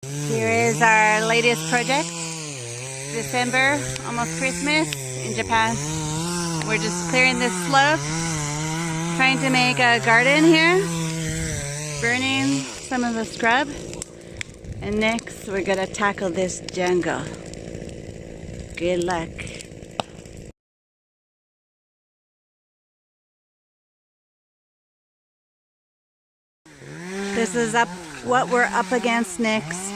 Here is our latest project. December, almost Christmas in Japan. We're just clearing this slope, trying to make a garden here, burning some of the scrub. And next we're gonna tackle this jungle. Good luck. This is what we're up against next.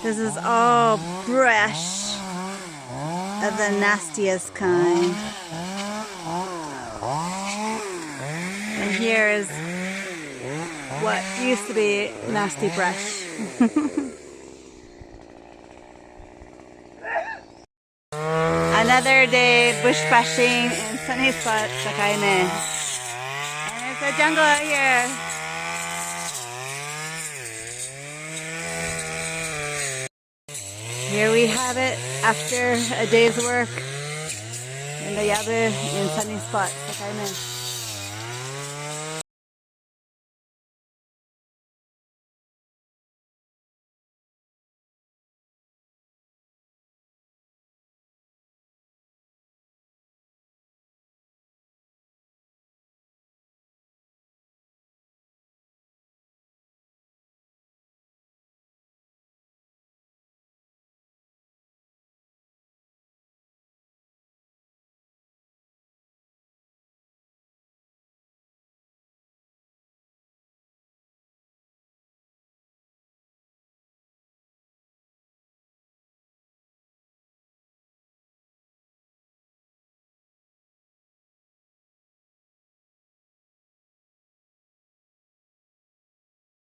This is all brush of the nastiest kind. And here is what used to be nasty brush. Another day bush bashing in SunnySpotSakaime. And it's a jungle out here. Here we have it after a day's work in the yabu in SunnySpotSakaime.